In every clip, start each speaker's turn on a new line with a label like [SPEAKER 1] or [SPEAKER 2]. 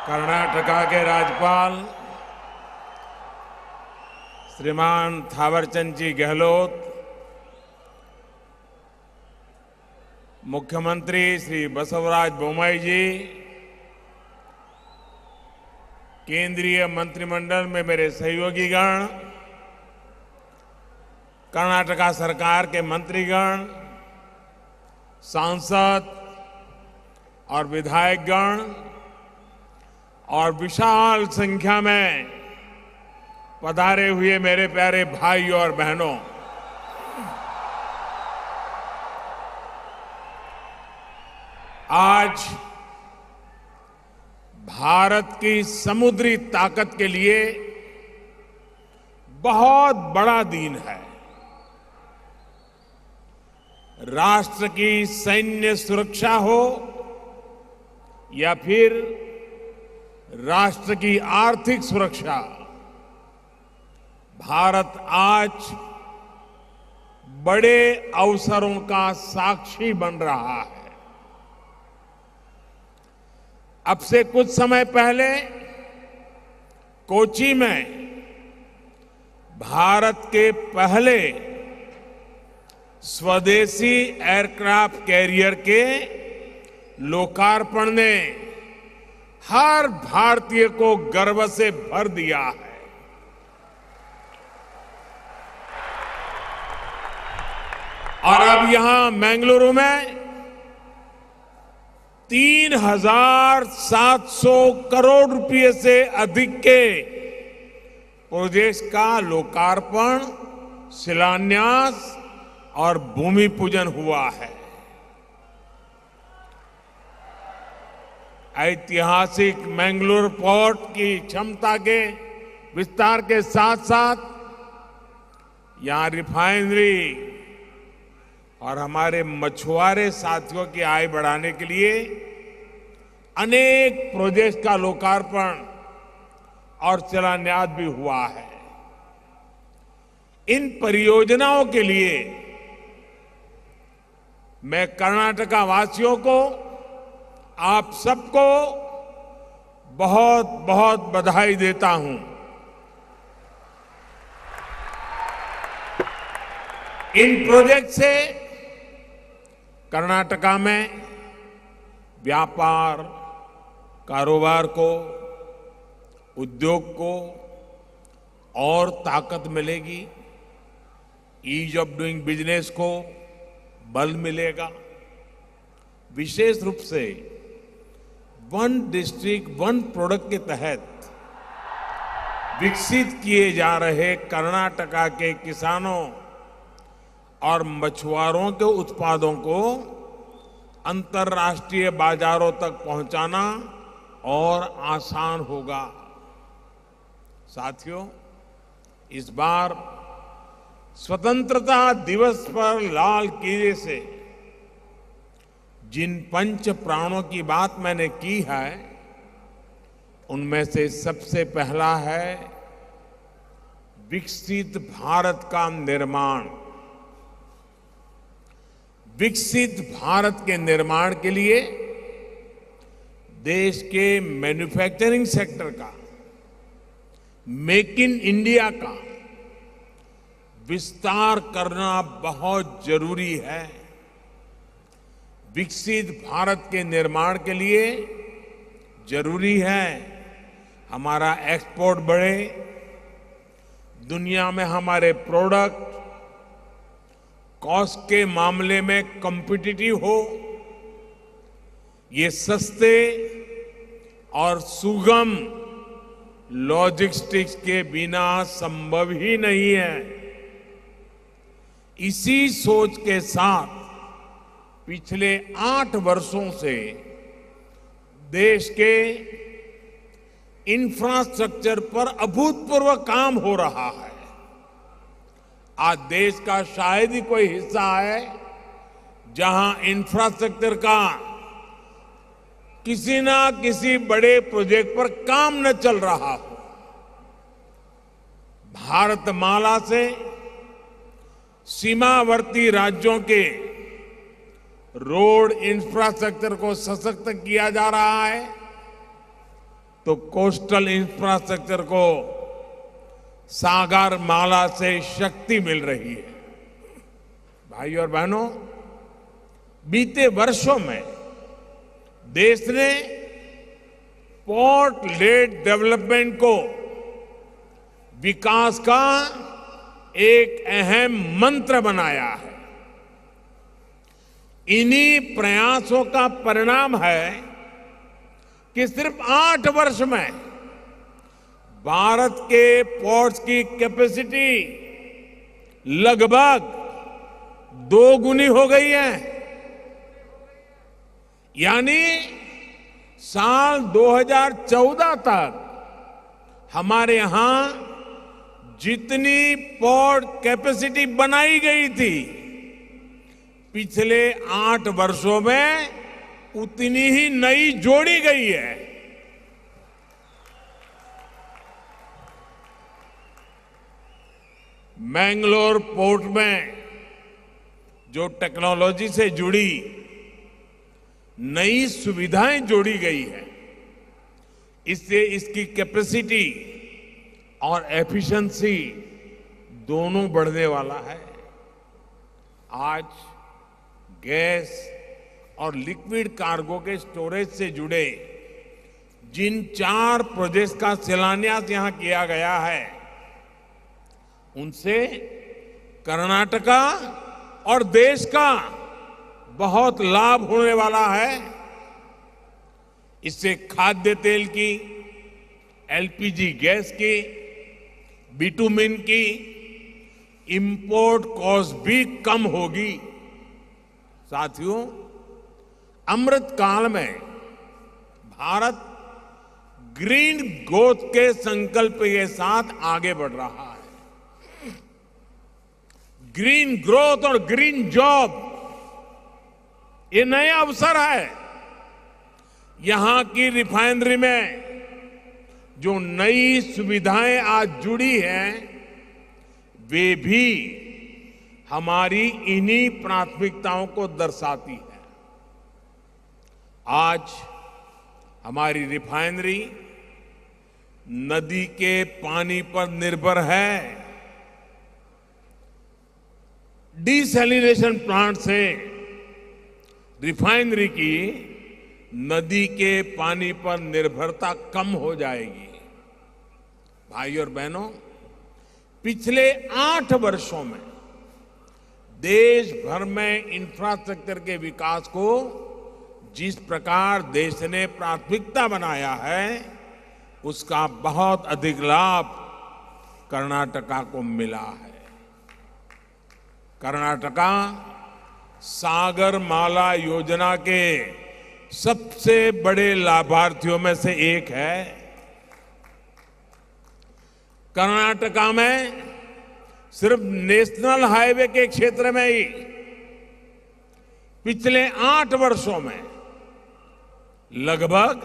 [SPEAKER 1] कर्नाटका के राज्यपाल श्रीमान थावरचंद जी गहलोत, मुख्यमंत्री श्री बसवराज बोम्मई जी, केंद्रीय मंत्रिमंडल में मेरे सहयोगीगण, कर्नाटका सरकार के मंत्रीगण, सांसद और विधायकगण और विशाल संख्या में पधारे हुए मेरे प्यारे भाइयों और बहनों, आज भारत की समुद्री ताकत के लिए बहुत बड़ा दिन है। राष्ट्र की सैन्य सुरक्षा हो या फिर राष्ट्र की आर्थिक सुरक्षा, भारत आज बड़े अवसरों का साक्षी बन रहा है। अब से कुछ समय पहले कोच्चि में भारत के पहले स्वदेशी एयरक्राफ्ट कैरियर के लोकार्पण ने हर भारतीय को गर्व से भर दिया है। और अब यहां बेंगलुरु में 3,700 करोड़ रुपए से अधिक के प्रोजेक्ट्स का लोकार्पण, शिलान्यास और भूमि पूजन हुआ है। ऐतिहासिक मैंगलोर पोर्ट की क्षमता के विस्तार के साथ साथ यहां रिफाइनरी और हमारे मछुआरे साथियों की आय बढ़ाने के लिए अनेक प्रोजेक्ट्स का लोकार्पण और शिलान्यास भी हुआ है। इन परियोजनाओं के लिए मैं कर्नाटका वासियों को, आप सबको बहुत बहुत बधाई देता हूं। इन प्रोजेक्ट से कर्नाटका में व्यापार, कारोबार को, उद्योग को और ताकत मिलेगी, ईज ऑफ डूइंग बिजनेस को बल मिलेगा। विशेष रूप से वन डिस्ट्रिक्ट वन प्रोडक्ट के तहत विकसित किए जा रहे कर्नाटका के किसानों और मछुआरों के उत्पादों को अंतर्राष्ट्रीय बाजारों तक पहुंचाना और आसान होगा। साथियों, इस बार स्वतंत्रता दिवस पर लाल किले से जिन पंच प्राणों की बात मैंने की है, उनमें से सबसे पहला है विकसित भारत का निर्माण। विकसित भारत के निर्माण के लिए देश के मैन्युफैक्चरिंग सेक्टर का, मेक इन इंडिया का विस्तार करना बहुत जरूरी है। विकसित भारत के निर्माण के लिए जरूरी है हमारा एक्सपोर्ट बढ़े, दुनिया में हमारे प्रोडक्ट कॉस्ट के मामले में कॉम्पिटिटिव हो, ये सस्ते और सुगम लॉजिस्टिक्स के बिना संभव ही नहीं है। इसी सोच के साथ पिछले 8 वर्षों से देश के इंफ्रास्ट्रक्चर पर अभूतपूर्व काम हो रहा है। आज देश का शायद ही कोई हिस्सा है जहां इंफ्रास्ट्रक्चर का किसी ना किसी बड़े प्रोजेक्ट पर काम न चल रहा हो। भारतमाला से सीमावर्ती राज्यों के रोड इंफ्रास्ट्रक्चर को सशक्त किया जा रहा है, तो कोस्टल इंफ्रास्ट्रक्चर को सागर माला से शक्ति मिल रही है। भाई और बहनों, बीते वर्षों में देश ने पोर्ट लेड डेवलपमेंट को विकास का एक अहम मंत्र बनाया है। इन्हीं प्रयासों का परिणाम है कि सिर्फ 8 वर्ष में भारत के पोर्ट्स की कैपेसिटी लगभग 2 गुनी हो गई है। यानी साल 2014 तक हमारे यहां जितनी पोर्ट कैपेसिटी बनाई गई थी, पिछले 8 वर्षों में उतनी ही नई जोड़ी गई है। मैंगलोर पोर्ट में जो टेक्नोलॉजी से जुड़ी नई सुविधाएं जोड़ी गई है, इससे इसकी कैपेसिटी और एफिशिएंसी दोनों बढ़ने वाला है। आज गैस और लिक्विड कार्गो के स्टोरेज से जुड़े जिन 4 प्रोजेक्ट्स का शिलान्यास यहां किया गया है, उनसे कर्नाटका और देश का बहुत लाभ होने वाला है। इससे खाद्य तेल की, एलपीजी गैस की, बिटुमिन की इंपोर्ट कॉस्ट भी कम होगी। साथियों, अमृत काल में भारत ग्रीन ग्रोथ के संकल्प के साथ आगे बढ़ रहा है। ग्रीन ग्रोथ और ग्रीन जॉब, ये नए अवसर है। यहां की रिफाइनरी में जो नई सुविधाएं आज जुड़ी हैं, वे भी हमारी इन्हीं प्राथमिकताओं को दर्शाती है। आज हमारी रिफाइनरी नदी के पानी पर निर्भर है। डिसैलिनेशन प्लांट से रिफाइनरी की नदी के पानी पर निर्भरता कम हो जाएगी। भाई और बहनों, पिछले 8 वर्षों में देश भर में इंफ्रास्ट्रक्चर के विकास को जिस प्रकार देश ने प्राथमिकता बनाया है, उसका बहुत अधिक लाभ कर्नाटका को मिला है। कर्नाटका सागर माला योजना के सबसे बड़े लाभार्थियों में से एक है। कर्नाटका में सिर्फ नेशनल हाईवे के क्षेत्र में ही पिछले 8 वर्षों में लगभग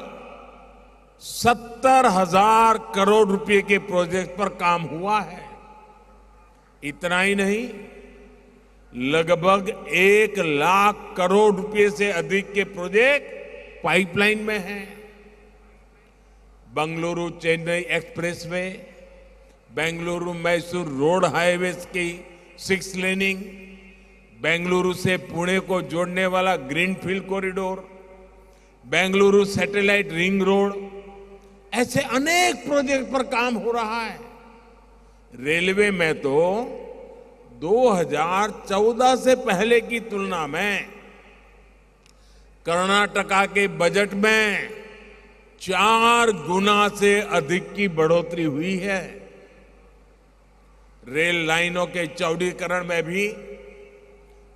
[SPEAKER 1] 70,000 करोड़ रुपए के प्रोजेक्ट पर काम हुआ है। इतना ही नहीं, लगभग 1 लाख करोड़ रुपए से अधिक के प्रोजेक्ट पाइपलाइन में हैं। Bengaluru Chennai expressway, Bengaluru Mysore road highway की 6 लेनिंग, बेंगलुरु से पुणे को जोड़ने वाला greenfield corridor, Bengaluru satellite ring road, ऐसे अनेक प्रोजेक्ट पर काम हो रहा है। रेलवे में तो 2014 से पहले की तुलना में कर्नाटका के बजट में 4 गुना से अधिक की बढ़ोतरी हुई है। रेल लाइनों के चौड़ीकरण में भी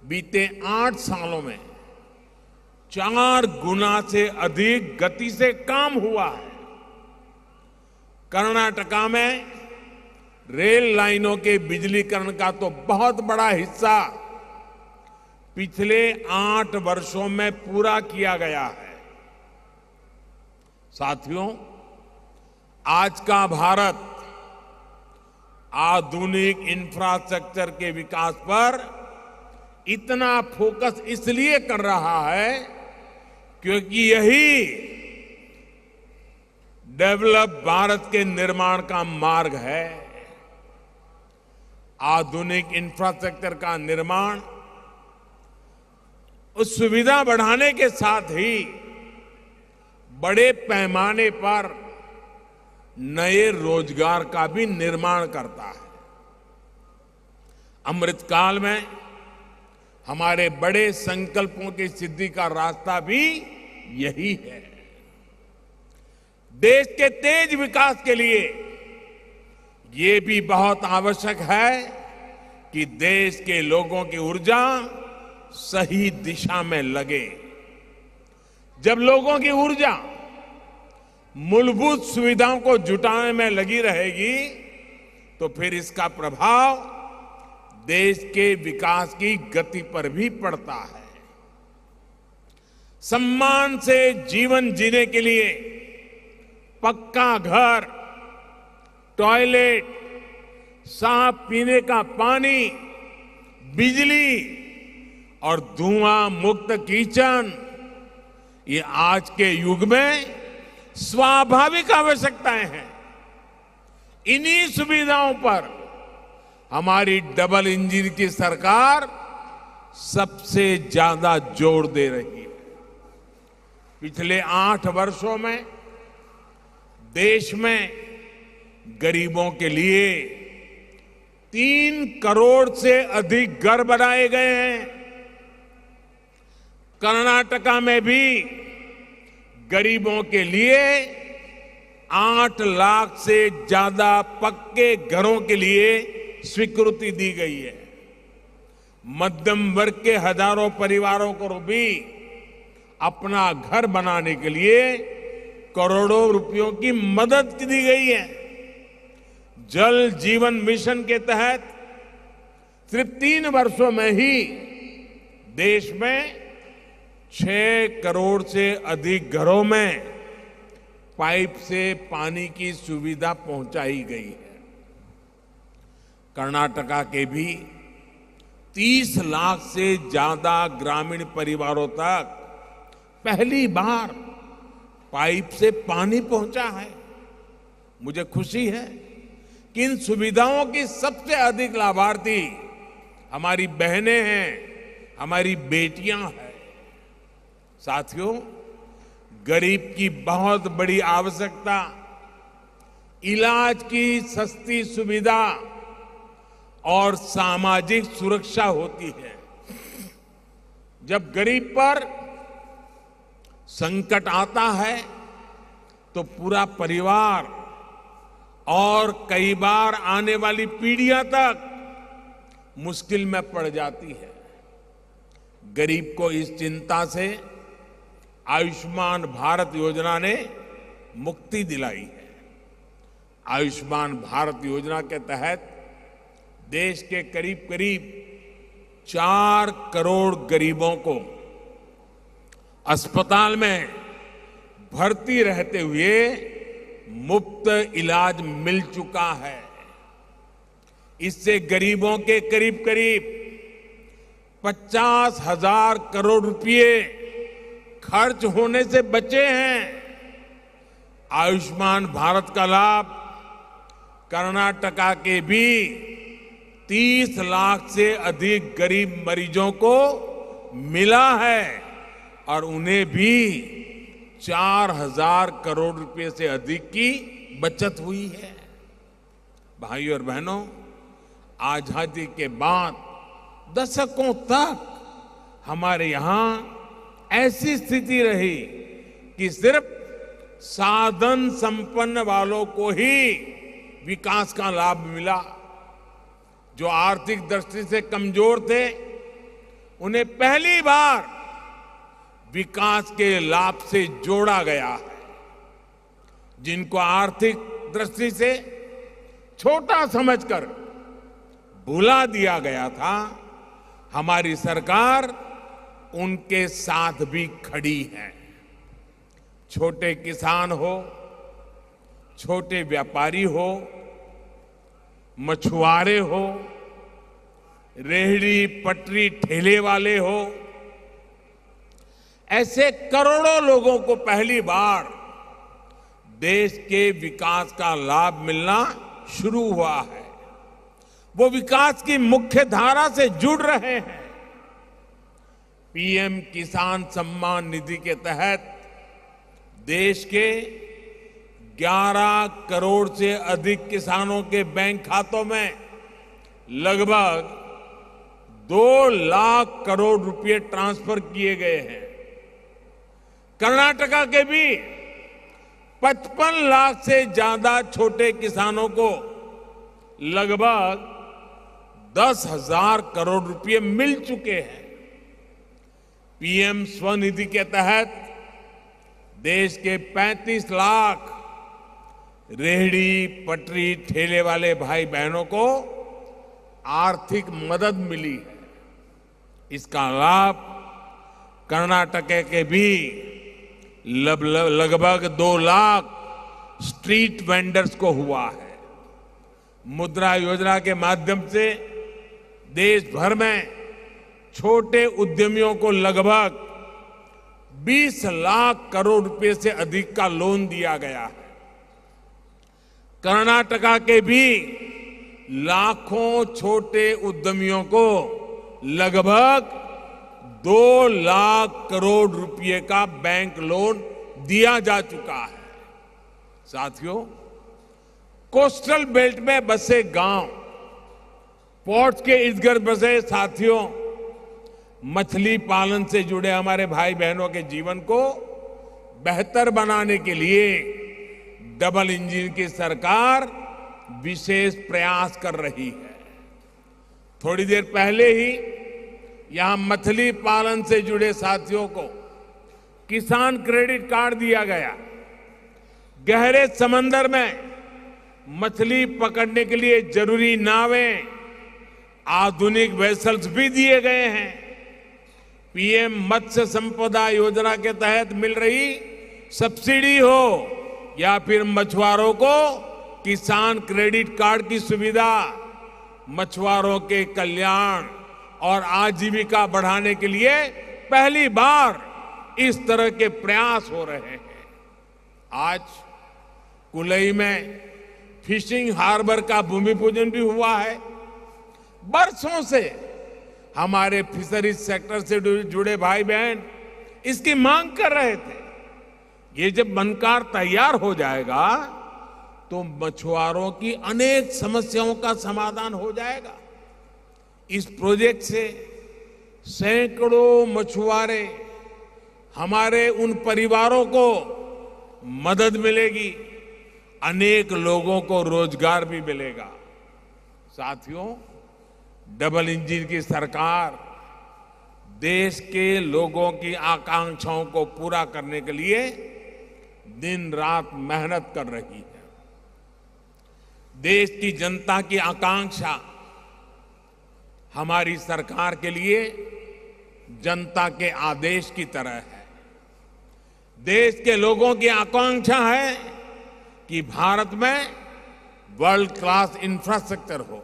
[SPEAKER 1] बीते 8 सालों में 4 गुना से अधिक गति से काम हुआ है। कर्नाटका में रेल लाइनों के बिजलीकरण का तो बहुत बड़ा हिस्सा पिछले 8 वर्षों में पूरा किया गया है। साथियों, आज का भारत आधुनिक इंफ्रास्ट्रक्चर के विकास पर इतना फोकस इसलिए कर रहा है क्योंकि यही डेवलप भारत के निर्माण का मार्ग है। आधुनिक इंफ्रास्ट्रक्चर का निर्माण उस सुविधा बढ़ाने के साथ ही बड़े पैमाने पर नए रोजगार का भी निर्माण करता है। अमृतकाल में हमारे बड़े संकल्पों की सिद्धि का रास्ता भी यही है। देश के तेज विकास के लिए ये भी बहुत आवश्यक है कि देश के लोगों की ऊर्जा सही दिशा में लगे। जब लोगों की ऊर्जा मूलभूत सुविधाओं को जुटाने में लगी रहेगी तो फिर इसका प्रभाव देश के विकास की गति पर भी पड़ता है। सम्मान से जीवन जीने के लिए पक्का घर, टॉयलेट, साफ पीने का पानी, बिजली और धुआं मुक्त किचन, ये आज के युग में स्वाभाविक आवश्यकताएं हैं। इन्हीं सुविधाओं पर हमारी डबल इंजन की सरकार सबसे ज्यादा जोर दे रही है। पिछले 8 वर्षों में देश में गरीबों के लिए 3 करोड़ से अधिक घर बनाए गए हैं। कर्नाटका में भी गरीबों के लिए 8 लाख से ज्यादा पक्के घरों के लिए स्वीकृति दी गई है। मध्यम वर्ग के हजारों परिवारों को भी अपना घर बनाने के लिए करोड़ों रुपयों की मदद दी गई है। जल जीवन मिशन के तहत सिर्फ 3 वर्षों में ही देश में 6 करोड़ से अधिक घरों में पाइप से पानी की सुविधा पहुंचाई गई है। कर्नाटका के भी 30 लाख से ज्यादा ग्रामीण परिवारों तक पहली बार पाइप से पानी पहुंचा है। मुझे खुशी है कि इन सुविधाओं की सबसे अधिक लाभार्थी हमारी बहनें हैं, हमारी बेटियां हैं। साथियों, गरीब की बहुत बड़ी आवश्यकता इलाज की सस्ती सुविधा और सामाजिक सुरक्षा होती है। जब गरीब पर संकट आता है तो पूरा परिवार और कई बार आने वाली पीढ़ियां तक मुश्किल में पड़ जाती है। गरीब को इस चिंता से आयुष्मान भारत योजना ने मुक्ति दिलाई है। आयुष्मान भारत योजना के तहत देश के करीब करीब 4 करोड़ गरीबों को अस्पताल में भर्ती रहते हुए मुफ्त इलाज मिल चुका है। इससे गरीबों के करीब करीब 50,000 करोड़ रुपए खर्च होने से बचे हैं। आयुष्मान भारत का लाभ कर्नाटका के भी 30 लाख से अधिक गरीब मरीजों को मिला है और उन्हें भी 4,000 करोड़ रुपए से अधिक की बचत हुई है। भाइयों और बहनों, आजादी के बाद दशकों तक हमारे यहां ऐसी स्थिति रही कि सिर्फ साधन संपन्न वालों को ही विकास का लाभ मिला। जो आर्थिक दृष्टि से कमजोर थे उन्हें पहली बार विकास के लाभ से जोड़ा गया है। जिनको आर्थिक दृष्टि से छोटा समझकर भुला दिया गया था, हमारी सरकार उनके साथ भी खड़ी है। छोटे किसान हो, छोटे व्यापारी हो, मछुआरे हो, रेहड़ी पटरी ठेले वाले हो, ऐसे करोड़ों लोगों को पहली बार देश के विकास का लाभ मिलना शुरू हुआ है। वो विकास की मुख्य धारा से जुड़ रहे हैं। पीएम किसान सम्मान निधि के तहत देश के 11 करोड़ से अधिक किसानों के बैंक खातों में लगभग 2 लाख करोड़ रुपए ट्रांसफर किए गए हैं। कर्नाटका के भी 55 लाख से ज्यादा छोटे किसानों को लगभग 10,000 करोड़ रुपए मिल चुके हैं। पीएम स्वनिधि के तहत देश के 35 लाख रेहड़ी पटरी ठेले वाले भाई बहनों को आर्थिक मदद मिली है। इसका लाभ कर्नाटक के भी लगभग 2 लाख स्ट्रीट वेंडर्स को हुआ है। मुद्रा योजना के माध्यम से देश भर में छोटे उद्यमियों को लगभग 20 लाख करोड़ रुपए से अधिक का लोन दिया गया है। कर्नाटका के भी लाखों छोटे उद्यमियों को लगभग 2 लाख करोड़ रुपए का बैंक लोन दिया जा चुका है। साथियों, कोस्टल बेल्ट में बसे गांव, पोर्ट्स के इर्द गिर्द बसे साथियों, मछली पालन से जुड़े हमारे भाई बहनों के जीवन को बेहतर बनाने के लिए डबल इंजन की सरकार विशेष प्रयास कर रही है। थोड़ी देर पहले ही यहां मछली पालन से जुड़े साथियों को किसान क्रेडिट कार्ड दिया गया। गहरे समंदर में मछली पकड़ने के लिए जरूरी नावें, आधुनिक वेसल्स भी दिए गए हैं। पीएम मत्स्य संपदा योजना के तहत मिल रही सब्सिडी हो या फिर मछुआरों को किसान क्रेडिट कार्ड की सुविधा, मछुआरों के कल्याण और आजीविका बढ़ाने के लिए पहली बार इस तरह के प्रयास हो रहे हैं। आज कुलई में फिशिंग हार्बर का भूमि पूजन भी हुआ है। बरसों से हमारे फिशरीज सेक्टर से जुड़े भाई बहन इसकी मांग कर रहे थे। ये जब बनकर तैयार हो जाएगा तो मछुआरों की अनेक समस्याओं का समाधान हो जाएगा। इस प्रोजेक्ट से सैकड़ों मछुआरे, हमारे उन परिवारों को मदद मिलेगी, अनेक लोगों को रोजगार भी मिलेगा। साथियों, डबल इंजन की सरकार देश के लोगों की आकांक्षाओं को पूरा करने के लिए दिन रात मेहनत कर रही है। देश की जनता की आकांक्षा हमारी सरकार के लिए जनता के आदेश की तरह है। देश के लोगों की आकांक्षा है कि भारत में वर्ल्ड क्लास इंफ्रास्ट्रक्चर हो।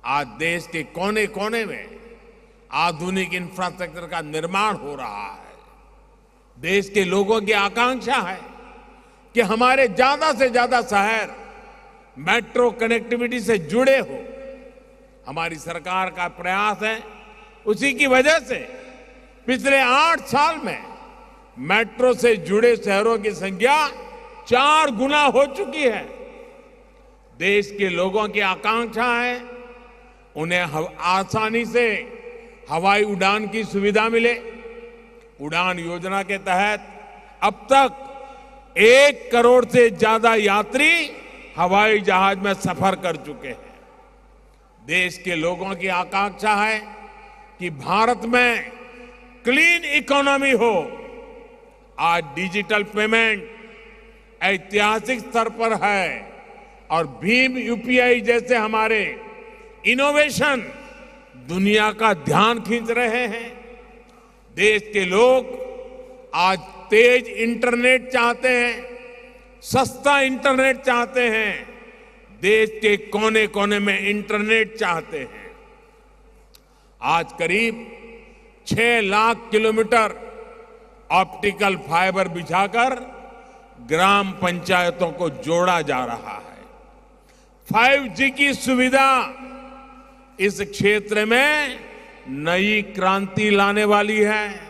[SPEAKER 1] आज देश के कोने कोने में आधुनिक इंफ्रास्ट्रक्चर का निर्माण हो रहा है। देश के लोगों की आकांक्षा है कि हमारे ज्यादा से ज्यादा शहर मेट्रो कनेक्टिविटी से जुड़े हो। हमारी सरकार का प्रयास है, उसी की वजह से पिछले 8 साल में मेट्रो से जुड़े शहरों की संख्या 4 गुना हो चुकी है। देश के लोगों की आकांक्षा है उन्हें आसानी से हवाई उड़ान की सुविधा मिले। उड़ान योजना के तहत अब तक 1 करोड़ से ज्यादा यात्री हवाई जहाज में सफर कर चुके हैं। देश के लोगों की आकांक्षा है कि भारत में क्लीन इकोनॉमी हो। आज डिजिटल पेमेंट ऐतिहासिक स्तर पर है और भीम यूपीआई जैसे हमारे इनोवेशन दुनिया का ध्यान खींच रहे हैं। देश के लोग आज तेज इंटरनेट चाहते हैं, सस्ता इंटरनेट चाहते हैं, देश के कोने कोने में इंटरनेट चाहते हैं। आज करीब 6 लाख किलोमीटर ऑप्टिकल फाइबर बिछाकर ग्राम पंचायतों को जोड़ा जा रहा है। 5G की सुविधा इस क्षेत्र में नई क्रांति लाने वाली है।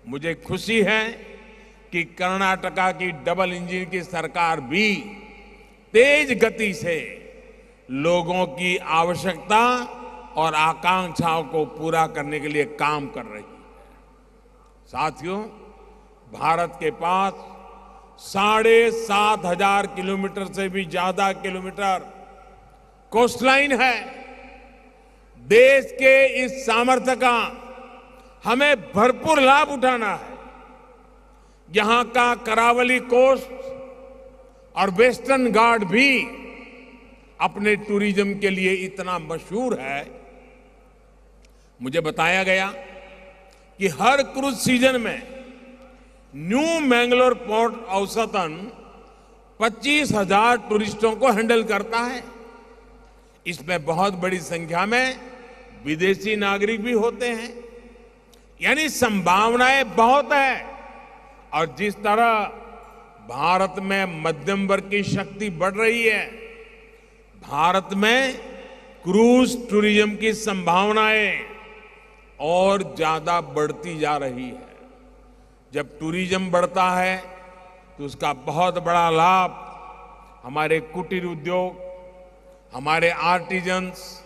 [SPEAKER 1] मुझे खुशी है कि कर्नाटका की डबल इंजन की सरकार भी तेज गति से लोगों की आवश्यकता और आकांक्षाओं को पूरा करने के लिए काम कर रही है। साथियों, भारत के पास 7,500 किलोमीटर से भी ज्यादा किलोमीटर कोस्टलाइन है। देश के इस सामर्थ्य का हमें भरपूर लाभ उठाना है। यहां का करावली कोस्ट और वेस्टर्न घाट भी अपने टूरिज्म के लिए इतना मशहूर है। मुझे बताया गया कि हर क्रूज सीजन में न्यू मैंगलोर पोर्ट औसतन 25,000 टूरिस्टों को हैंडल करता है। इसमें बहुत बड़ी संख्या में विदेशी नागरिक भी होते हैं। यानी संभावनाएं बहुत है। और जिस तरह भारत में मध्यम वर्ग की शक्ति बढ़ रही है, भारत में क्रूज टूरिज्म की संभावनाएं और ज्यादा बढ़ती जा रही है। जब टूरिज्म बढ़ता है तो उसका बहुत बड़ा लाभ हमारे कुटीर उद्योग, हमारे आर्टिजन्स,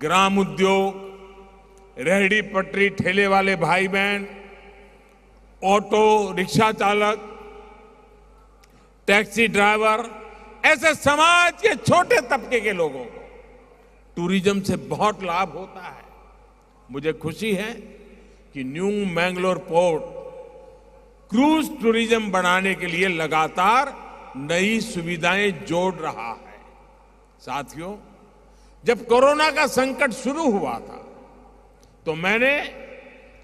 [SPEAKER 1] ग्राम उद्योग, रेहड़ी पटरी ठेले वाले भाई बहन, ऑटो रिक्शा चालक, टैक्सी ड्राइवर, ऐसे समाज के छोटे तबके के लोगों को टूरिज्म से बहुत लाभ होता है। मुझे खुशी है कि new Mangalore port cruise tourism बढ़ाने के लिए लगातार नई सुविधाएं जोड़ रहा है। साथियों, जब कोरोना का संकट शुरू हुआ था तो मैंने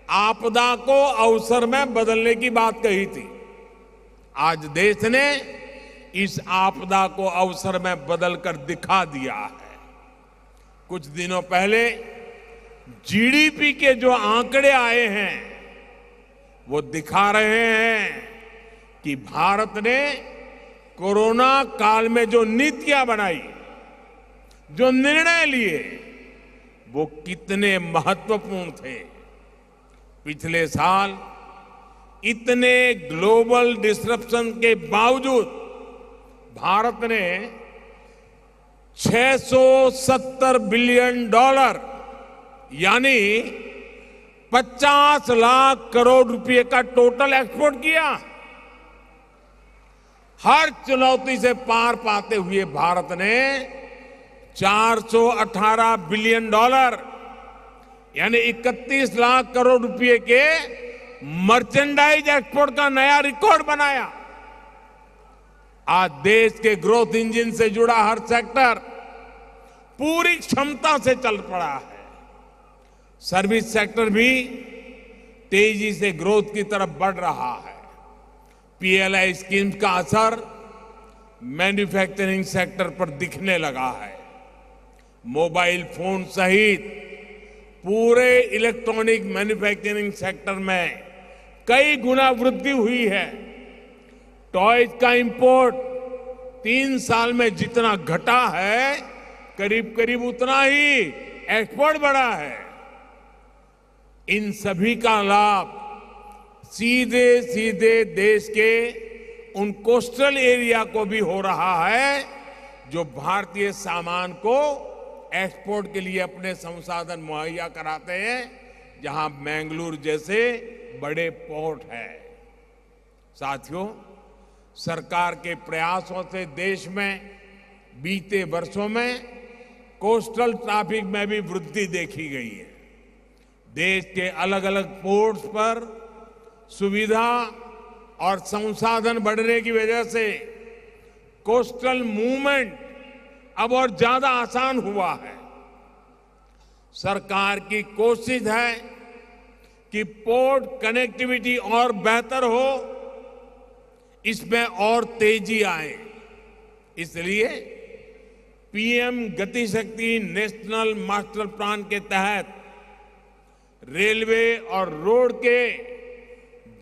[SPEAKER 1] आपदा को अवसर में बदलने की बात कही थी। आज देश ने इस आपदा को अवसर में बदलकर दिखा दिया है। कुछ दिनों पहले जीडीपी के जो आंकड़े आए हैं वो दिखा रहे हैं कि भारत ने कोरोना काल में जो नीतियां बनाई, जो निर्णय लिए, वो कितने महत्वपूर्ण थे। पिछले साल इतने ग्लोबल डिसरप्शन के बावजूद भारत ने $670 बिलियन यानी 50 लाख करोड़ रुपए का टोटल एक्सपोर्ट किया। हर चुनौती से पार पाते हुए भारत ने $418 बिलियन यानी 31 लाख करोड़ रुपए के मर्चेंडाइज एक्सपोर्ट का नया रिकॉर्ड बनाया। आज देश के ग्रोथ इंजन से जुड़ा हर सेक्टर पूरी क्षमता से चल पड़ा है। सर्विस सेक्टर भी तेजी से ग्रोथ की तरफ बढ़ रहा है। पीएलआई स्कीम का असर मैन्युफैक्चरिंग सेक्टर पर दिखने लगा है। मोबाइल फोन सहित पूरे इलेक्ट्रॉनिक मैन्युफैक्चरिंग सेक्टर में कई गुना वृद्धि हुई है। टॉयज का इंपोर्ट 3 साल में जितना घटा है, करीब करीब उतना ही एक्सपोर्ट बढ़ा है। इन सभी का लाभ सीधे सीधे देश के उन कोस्टल एरिया को भी हो रहा है जो भारतीय सामान को एक्सपोर्ट के लिए अपने संसाधन मुहैया कराते हैं, जहां मैंगलोर जैसे बड़े पोर्ट है। साथियों, सरकार के प्रयासों से देश में बीते वर्षों में कोस्टल ट्रैफिक में भी वृद्धि देखी गई है। देश के अलग अलग पोर्ट्स पर सुविधा और संसाधन बढ़ने की वजह से कोस्टल मूवमेंट अब और ज्यादा आसान हुआ है। सरकार की कोशिश है कि पोर्ट कनेक्टिविटी और बेहतर हो, इसमें और तेजी आए। इसलिए पीएम गति शक्ति नेशनल मास्टर प्लान के तहत रेलवे और रोड के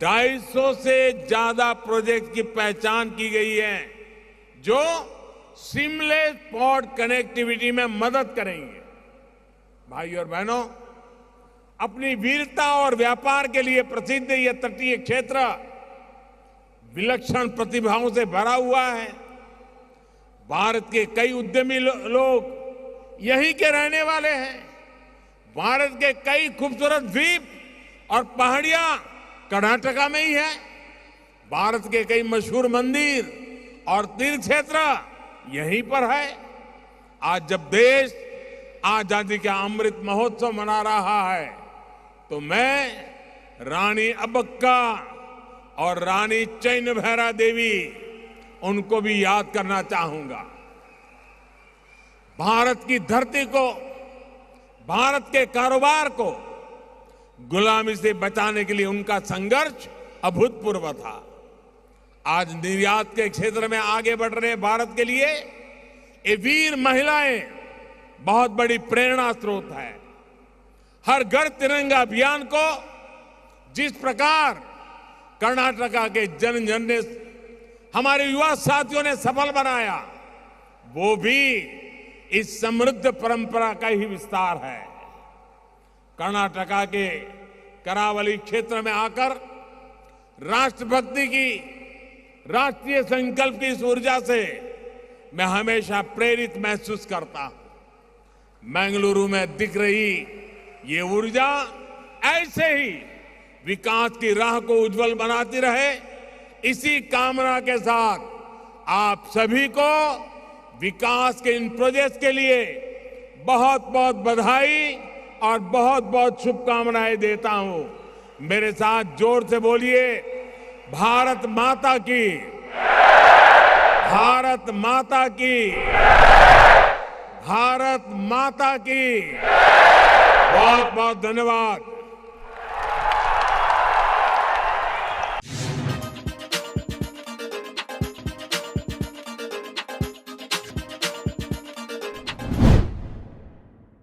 [SPEAKER 1] 250 से ज्यादा प्रोजेक्ट की पहचान की गई है जो सीमलेस पोर्ट कनेक्टिविटी में मदद करेंगे। भाई और बहनों, अपनी वीरता और व्यापार के लिए प्रसिद्ध यह तटीय क्षेत्र विलक्षण प्रतिभाओं से भरा हुआ है। भारत के कई उद्यमी लोग यहीं के रहने वाले हैं। भारत के कई खूबसूरत द्वीप और पहाड़ियां कर्नाटका में ही है। भारत के कई मशहूर मंदिर और तीर्थ क्षेत्र यहीं पर है। आज जब देश आजादी का अमृत महोत्सव मना रहा है तो मैं रानी अब्बक्का और रानी चैन भैरा देवी उनको भी याद करना चाहूंगा। भारत की धरती को, भारत के कारोबार को गुलामी से बचाने के लिए उनका संघर्ष अभूतपूर्व था। आज निर्यात के क्षेत्र में आगे बढ़ रहे भारत के लिए ये वीर महिलाएं बहुत बड़ी प्रेरणा स्रोत है। हर घर तिरंगा अभियान को जिस प्रकार कर्नाटका के जन जन ने, हमारे युवा साथियों ने सफल बनाया, वो भी इस समृद्ध परंपरा का ही विस्तार है। कर्नाटका के करावली क्षेत्र में आकर राष्ट्रभक्ति की, राष्ट्रीय संकल्प की इस ऊर्जा से मैं हमेशा प्रेरित महसूस करता हूं। बेंगलुरु में दिख रही ये ऊर्जा ऐसे ही विकास की राह को उज्जवल बनाती रहे, इसी कामना के साथ आप सभी को विकास के इन प्रोजेक्ट्स के लिए बहुत बहुत बधाई और बहुत बहुत शुभकामनाएं देता हूं। मेरे साथ जोर से बोलिए, भारत माता की, भारत माता की, भारत माता की। बहुत बहुत धन्यवाद।